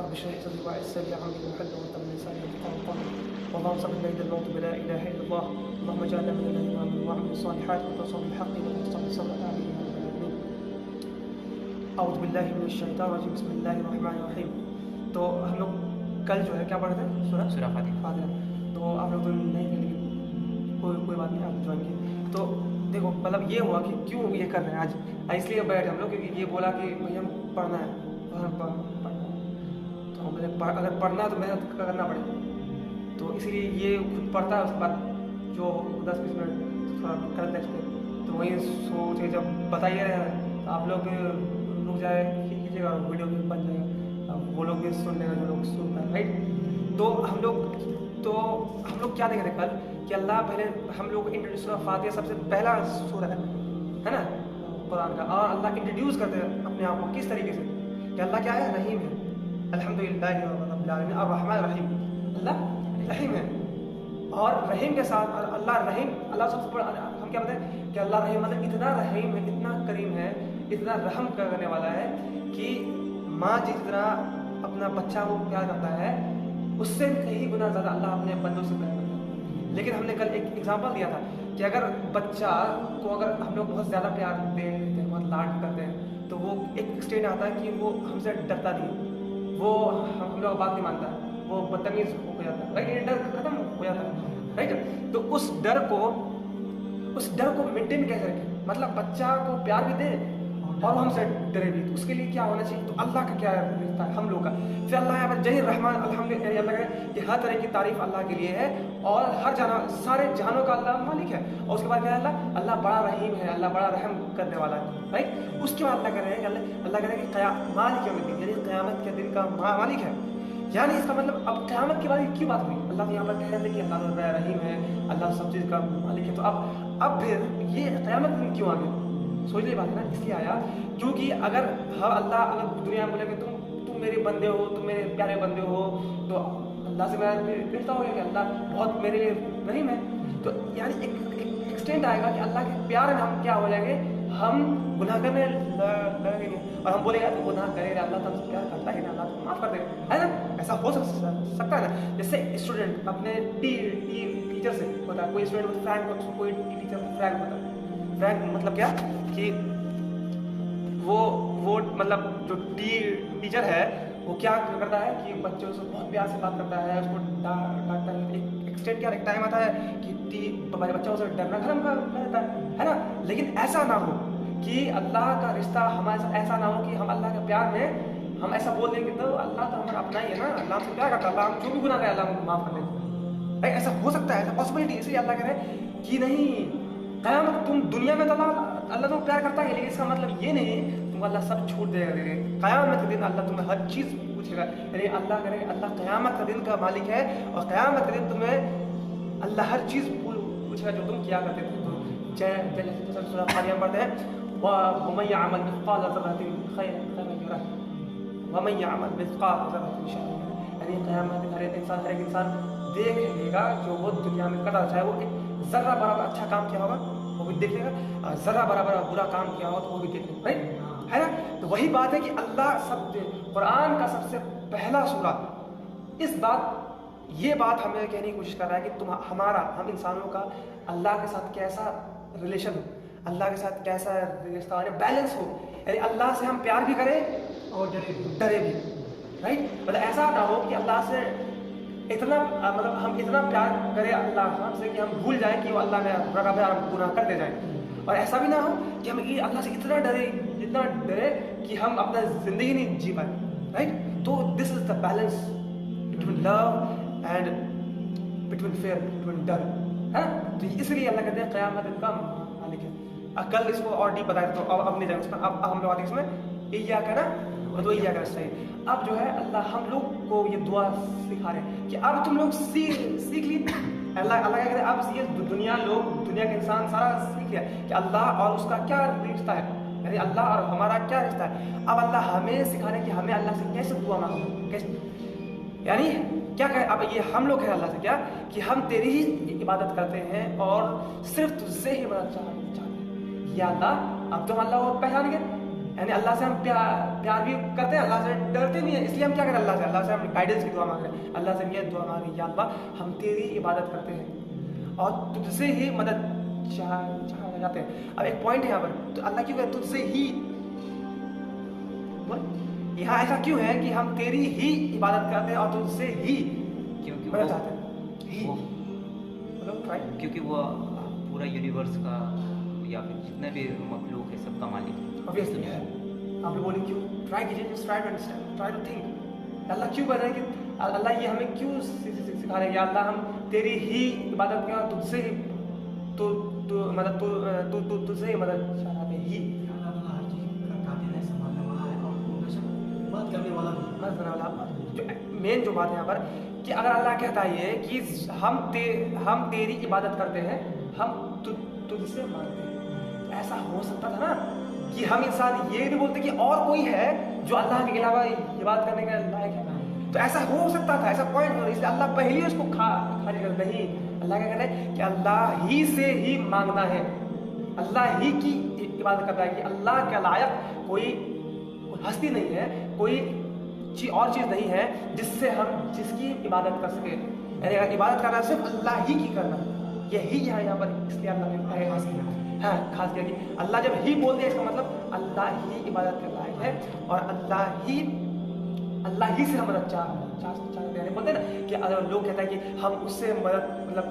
رب اشرح لي صدري ويسر لي امري واحلل عقدة من لساني يفقهوا قولي. اللهم صل على الموت بلا اله الا الله. اللهم اجعلنا من الذين امنوا وعملوا الصالحات وتواصوا بالحق وتواصوا بالصبر. امين يا رب العالمين. اعوذ باللہ من الشیطان الرجیم. بسم اللہ الرحمن الرحیم. تو ہم لوگ کل جو ہے کیا پڑھ رہے تھے؟ سورہ فاتحہ. تو آپ لوگ تو نہیں تھے لیکن کوئی بات نہیں, آپ جوائن کیے. تو دیکھو مطلب یہ ہوا کہ کیوں یہ کر رہے ہیں آج اس لیے بیٹھے ہم لوگ, کیونکہ یہ بولا کہ بھائی ہم پڑھنا ہے اور ہم پڑھنا ہے. تو اگر پڑھنا ہے تو محنت کرنا پڑے گا. تو اسی لیے یہ خود پڑھتا ہے, اس کے بعد جو 10-20 منٹ تھوڑا کر لیتے تو وہی سوچ جب بتائیے رہے ہیں تو آپ لوگ رک جائے کیجیے گا, ویڈیو بھی بن جائے گا, وہ لوگ بھی سن لیں گا جو لوگ سنتا ہے, رائٹ. تو ہم لوگ کیا دیکھ رہے کل کہ اللہ پہلے ہم لوگ سورہ فاتحہ سب سے پہلا سورہ ہے نا قرآن کا, اور اللہ انٹروڈیوس کرتے ہیں اپنے آپ کو کس طریقے سے کہ اللہ کیا ہے؟ رحیم ہے. الحمدللہ رب العالمین الرحمن الرحیم. اللہ رحیم ہے, اور رحیم کے ساتھ اور اللہ رحیم, اللہ سب سے بڑا ہم کیا بتائیں کہ اللہ رحیم مطلب اتنا رحیم ہے, اتنا کریم ہے, اتنا رحم کرنے والا ہے کہ ماں جس طرح اپنا بچہ کو پیار کرتا ہے اس سے کئی گنا زیادہ اللہ اپنے بندوں سے پیار کرتا ہے. لیکن ہم نے کل ایک ایگزامپل دیا تھا کہ اگر بچہ کو اگر ہم لوگ بہت زیادہ پیار دیتے ہیں, بہت لاڈ کرتے ہیں, تو وہ ایک اسٹیج آتا ہے کہ وہ ہم سے ڈرتا نہیں, وہ ہم لوگ بات نہیں مانتا, وہ بدتمیز ہو جاتا ہے, رائٹ. یہ ڈر ختم ہو جاتا ہے, رائٹ. تو اس ڈر کو مینٹین کیسے رکھیں, مطلب بچہ کو پیار بھی دے اور ہم سے ڈرے بھی, تو اس کے لیے کیا ہونا چاہیے؟ تو اللہ کا کیا رشتہ ہے ہم لوگ کا. پھر اللہ یہاں پر جہی رحمان الحمدللہ, اللہ کہے کہ ہر طرح کی تعریف اللہ کے لیے ہے اور ہر سارے جہانوں کا اللہ مالک ہے. اور اس کے بعد کیا ہے اللہ بڑا رحیم ہے, اللہ بڑا رحم کرنے والا ہے, رائٹ. اس کے بعد اللہ کہہ رہے ہیں اللہ کہہ رہے ہیں کہ مالک یوم الدین, یعنی قیامت کے دن کا مالک ہے. یعنی اس کا مطلب اب قیامت کے بعد کیوں بات ہوئی؟ اللہ تو یہاں پر کہہ رہے ہیں کہ اللہ رحیم ہے, اللہ سب چیز کا مالک ہے. تو اب پھر یہ قیامت دن کیوں آ گیا؟ سوچ لی بات ہے نا, اس لیے آیا کیونکہ اگر اللہ دنیا میں بولے کہ تم میرے بندے ہو, تم میرے پیارے بندے ہو, تو اللہ سے میرا رشتہ ہو گیا کہ اللہ بہت میرے لیے رحیم ہے. تو یعنی ایک ایکسٹینٹ آئے گا کہ اللہ کے پیار میں ہم کیا ہو جائیں گے, ہم گناہ کرنے لگیں گے اور ہم بولیں گے تو گناہ کرے گا, اللہ تو ہم سے پیار کرتا ہے نا, اللہ تو معاف کر دے گا, ہے نا. ایسا ہو سکتا ہے نا. جیسے اسٹوڈنٹ اپنے ٹیچر سے ہوتا ہے, کوئی اسٹوڈنٹ فرینک, کوئی ٹیچر فرینک ہوتا ہے. فرینک مطلب کیا کہ وہ مطلب جو ٹیچر ہے وہ کیا کرتا ہے کہ بچوں سے بہت پیار سے بات کرتا ہے, اس کو ڈانٹتا ہے. ایک ایکسٹینٹ کیا ایک ٹائم آتا ہے کہ بچوں سے ڈرنا ختم کر دیتا ہے نا. لیکن ایسا نہ ہو کہ اللہ کا رشتہ ہمارے ساتھ ایسا نہ ہو کہ ہم اللہ کے پیار میں ہم ایسا بول دیں گے تو اللہ تو ہمارا اپنا ہی ہے نا, اللہ ہم سے پیار کرتا ہے, اللہ ہم جو بھی گناہ کرے اللہ ہم کو معاف کر دیتا ہے. ایسا ہو سکتا ہے, ایسا پاسبلٹی. اس لیے اللہ کہہ رہے ہیں کہ نہیں, قیامت تم دنیا میں تو اللہ تم پیار کرتا ہے, لیکن اس کا مطلب یہ نہیں تم اللہ سب چھوڑ دے گا. قیامت کے دن اللہ تمہیں ہر چیز پوچھے گا. یعنی اللہ کرے اللہ قیامت کا دن کا مالک ہے, اور قیامت کے دن تمہیں اللہ ہر چیز پوچھے گا جو تم کیا کرتے تھے. تو سورہ مریم پڑھتے ہیں وَمَن يَعْمَلْ مِثْقَالَ ذَرَّةٍ خَيْرًا يَرَهُ وَمَن يَعْمَلْ مِثْقَالَ ذَرَّةٍ شَرًّا يَرَهُ. یعنی قیامت میں ہر ایک انسان دیکھ لے گا جو وہ دنیا میں کرتا, چاہے وہ ایک ذرہ برابر اچھا کام کیا ہوگا وہ بھی دیکھ لے گا, اور ذرہ برابر برا کام کیا ہوگا تو وہ بھی دیکھ لے گا, رائٹ, ہے نا. تو وہی بات ہے کہ اللہ قرآن کا سب سے پہلا سورہ یہ بات ہمیں کہنے کی کوشش کر رہا ہے کہ ہم انسانوں کا اللہ کے ساتھ کیسا ریلیشن ہو, اللہ کے ساتھ کیسا رشتہ ہو, بیلنس ہو. یعنی اللہ سے ہم پیار بھی کریں اور ڈرے بھی, رائٹ. مطلب ایسا نہ ہو کہ اللہ سے اتنا مطلب ہم اتنا پیار کریں اللہ سے کہ ہم بھول جائیں کہ وہ اللہ نے ہم گناہ کرتے جائیں, اور ایسا بھی نہ ہو کہ ہم اللہ سے اتنا ڈرے کہ ہم اپنا زندگی نہیں جی پائیں, رائٹ. تو this is the balance between love and between fear, between ڈر, ہے نا. تو اس لیے اللہ کہتے ہیں قیامت کا مالک ہے. کل اس کو اور ڈیپ بتایا تو اب نہیں جائیں اس میں. اب ہم لوگ آتے ہیں اس میں ایاک ہے نا, تو ایاک نستعین. اب جو ہے اللہ ہم لوگ کو یہ دعا سکھا رہے ہیں کہ اب تم لوگ سیکھ لی. اللہ کیا کہتے ہیں, اب یہ دنیا کے انسان سارا سیکھ لیا کہ اللہ اور اس کا کیا رشتہ ہے, یعنی اللہ اور ہمارا کیا رشتہ ہے. اب اللہ ہمیں سکھا رہے ہیں کہ ہمیں اللہ سے کیسے دعا مانگو, کیسے, یعنی کیا کہے. اب یہ ہم لوگ ہیں اللہ سے کیا کہ ہم تیری ہی عبادت کرتے ہیں اور صرف تجھ سے ہی مدد چاہتے ہیں. یا اللہ اب تم اللہ کو پہچان گئے, یعنی اللہ سے ہم پیار بھی کرتے ہیں, اللہ سے ڈرتے نہیں ہیں, اس لیے ہم کیا کریں, اللہ سے ہم گائیڈنس کی دعا مانگ رہے ہیں, اللہ سے یہ دعا مانگ رہے ہیں, یا اللہ ہم تیری عبادت کرتے ہیں اور تجھ سے ہی مدد چاہتے ہیں. اب ایک پوائنٹ ہے یہاں پر, تو اللہ کیوں کہ تجھ سے ہی, یہاں ایسا کیوں ہے کہ ہم تیری ہی عبادت کرتے ہیں اور تجھ سے ہی مدد چاہتے ہیں, کیونکہ وہ پورا یونیورس کا یا پھر جتنے بھی مخلوق ہے سب کا مالک ہے. obviously ہے. آپ لوگ بولیں کیوں, ٹرائی کیجیے, just try to understand, try to think, اللہ کیوں کر رہے ہیں, کہ اللہ یہ ہمیں کیوں سکھا رہے ہیں, یا اللہ ہم تیری ہی عبادت کریں اور تجھ سے ہی مدد تجھ سے ہی مدد چاہتے ہیں. ہی جو مین جو بات ہے یہاں پر, کہ اگر اللہ کہتا ہے یہ کہ ہم تیری عبادت کرتے ہیں, ہم تجھ سے مانگتے ہیں, تو ایسا ہو سکتا تھا نا کہ ہم انسان یہ نہیں بولتے کہ اور کوئی ہے جو اللہ کے علاوہ عبادت کرنے کے لائق ہے, تو ایسا ہو سکتا تھا, ایسا پوائنٹ ہو, اس لیے اللہ پہلے اس کو خالی کر نہیں. اللہ کیا کہتا ہے کہ اللہ ہی سے ہی مانگنا ہے, اللہ ہی کی عبادت کرتا ہے, کہ اللہ کے لائق کوئی ہستی نہیں ہے, کوئی اور چیز نہیں ہے جس کی عبادت کر سکے. یعنی اگر عبادت کرنا ہے صرف اللہ ہی کی کرنا, یہی یہاں پر, اس لیے اللہ نے خاص کیا کہ اللہ جب ہی بول دیا, اس کا مطلب اللہ ہی عبادت کر لائق ہے اور اللہ ہی سے ہم مدد چاہتے ہیں. بولتے ہیں نا کہ اگر لوگ کہتا ہے کہ ہم اس سے مدد, مطلب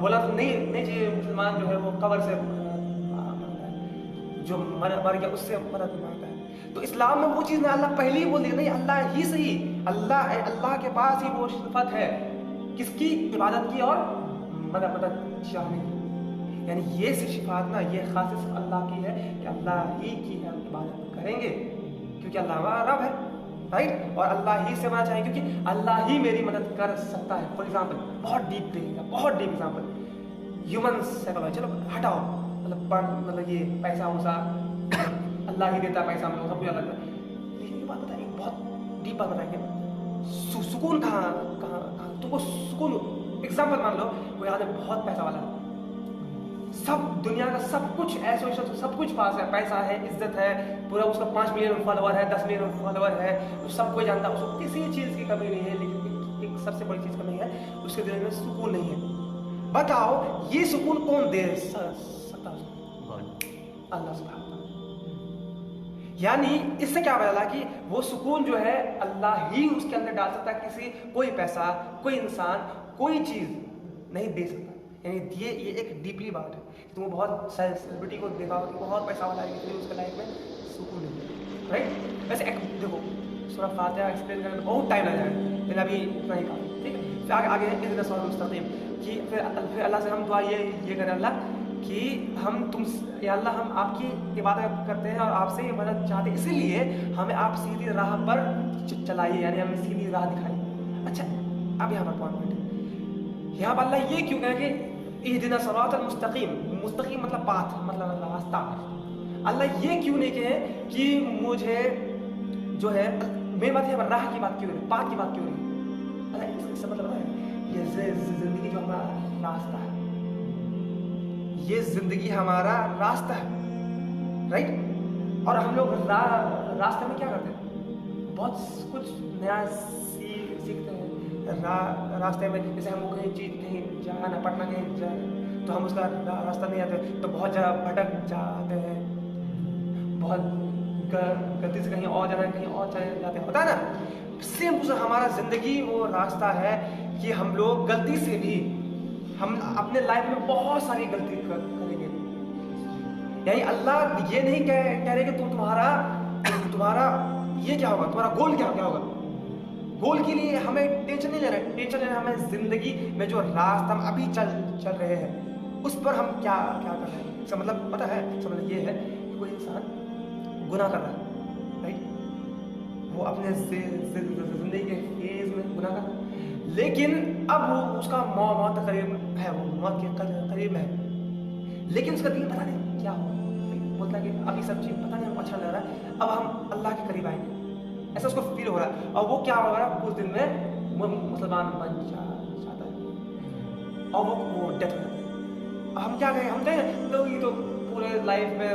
بولا تو نہیں چاہیے مسلمان جو ہے وہ قبر سے مانگتا ہے, جو مر گیا اس سے مدد مانگتا ہے. تو اسلام میں وہ چیز نہیں, اللہ پہلے ہی بول دیا, نہیں اللہ ہی سے ہی, اللہ کے پاس ہی وہ صفت ہے کس کی, عبادت کی اور مدد چاہنے کی. یعنی یہ صفات نا, یہ خاص صرف اللہ کی ہے کہ اللہ ہی کی ہم عبادت کریں گے, کیونکہ اللہ ہمارا رب ہے, رائٹ, اور اللہ ہی سے ہونا چاہیے کیونکہ اللہ ہی میری مدد کر سکتا ہے. فار ایگزامپل, بہت ڈیپ ایگزامپل, ہیومن سائیکالوجی, چلو ہٹاؤ, مطلب یہ پیسہ وسا اللہ ہی دیتا ہے, پیسہ ہم لوگ سب کچھ الگ ہے, لیکن یہ بات بتائیں, بہت ڈیپ بات بتائیں کہ سکون کہاں تو وہ سکون, ایگزامپل مان لو کوئی آدمی بہت پیسہ والا ہے, سب دنیا کا سب کچھ ایسے سب کچھ پاس ہے, پیسہ ہے, عزت ہے, پورا اس کا 5 ملین فالوور ہے, 10 ملین فالوور ہے, سب کوئی جانتا ہے, اس کو کسی چیز کی کمی نہیں ہے, لیکن ایک سب سے بڑی چیز کمی ہے, اس کے دل میں سکون نہیں ہے. بتاؤ یہ سکون کون دے سکتا ہے, اللہ سبحانہ. یعنی اس سے کیا پتا کہ وہ سکون جو ہے اللہ ہی اس کے اندر ڈال سکتا ہے, کسی کوئی پیسہ, کوئی انسان, کوئی چیز نہیں دے سکتا. یعنی یہ ایک ڈیپلی بات ہے. تم بہت سیلیبریٹی کو دیکھا ہو کہ بہت پیسہ والا ہے, لیکن اس کے لائف میں سکون نہیں, رائٹ. ویسے دیکھو سورہ فاتحہ ایکسپلین کرنے میں بہت ٹائم لگ جائے گا, لیکن ابھی اتنا ہی کام, ٹھیک ہے. پھر آگے اہدنا الصراط المستقیم, کہ پھر اللہ سے ہم دعا یہ کریں, اللہ کہ یا اللہ ہم آپ کی عبادت کرتے ہیں اور آپ سے یہ مدد چاہتے ہیں, اسی لیے ہمیں آپ سیدھی راہ پر چلائیے, یعنی ہمیں سیدھی راہ دکھائیے. اچھا, اب یہاں پر پوائنٹ ہے, یہاں پر اللہ یہ کیوں کہے کہ اہدنا الصراط المستقیم, مستقیم مطلب پاتھ, مطلب راستہ. اللہ یہ کیوں نہیں کہے کہ مجھے جو ہے, میری بات ہے راہ کی بات کیوں نہیں, پاتھ کی بات کیوں نہیں. اللہ اس سے مطلب ہے یہ زندگی جو ہمارا راستہ ہے, یہ زندگی ہمارا راستہ ہے, رائٹ. اور ہم لوگ راستے میں کیا کرتے ہیں, بہت کچھ نیا سیکھتے ہیں راستے میں. جیسے ہم کو کہیں جانا, پٹنہ کہیں جانا, تو ہم اس کا راستہ نہیں آتے تو بہت جگہ بھٹک جاتے ہیں, بہت غلطی سے کہیں اور جانا ہے, کہیں اور چلے جاتے ہیں, ہوتا ہے نا. سیم ہمارا زندگی وہ راستہ ہے کہ ہم لوگ غلطی سے بھی ہم اپنے لائف میں بہت ساری غلطی کریں گے. یعنی اللہ یہ نہیں کہہ رہے کہ تمہارا یہ کیا ہوگا, تمہارا گول کیا ہوگا. گول کے لیے ہمیں ٹینشن نہیں لینا ہے, ٹینشن لینا ہمیں زندگی میں جو راستہ ہم ابھی چل رہے ہیں اس پر ہم کیا کر رہے ہیں. اس کا مطلب پتہ ہے, اس کا مطلب یہ ہے کہ کوئی انسان گناہ کر رہا ہے, رائٹ, وہ اپنے زندگی کے فیز میں گناہ کر رہا ہے, لیکن اب وہ اس کا موت قریب ہے, وہ موت کے قریب ہے, لیکن اس کا دل پتہ نہیں کیا ہو, بولتا ہے کہ ابھی سب چیز پتہ نہیں, ہم اچھا لگ رہا ہے, اب ہم اللہ کے قریب آئیں گے, ایسا اس کو فیل ہو رہا ہے. اور وہ کیا ہو رہا ہے, اس دن میں وہ مسلمان بن جاتا ہے اور وہ ڈیتھ ہو جاتا ہے. اب ہم کیا کہیں, ہم کہیں لوگ یہ تو پورے لائف میں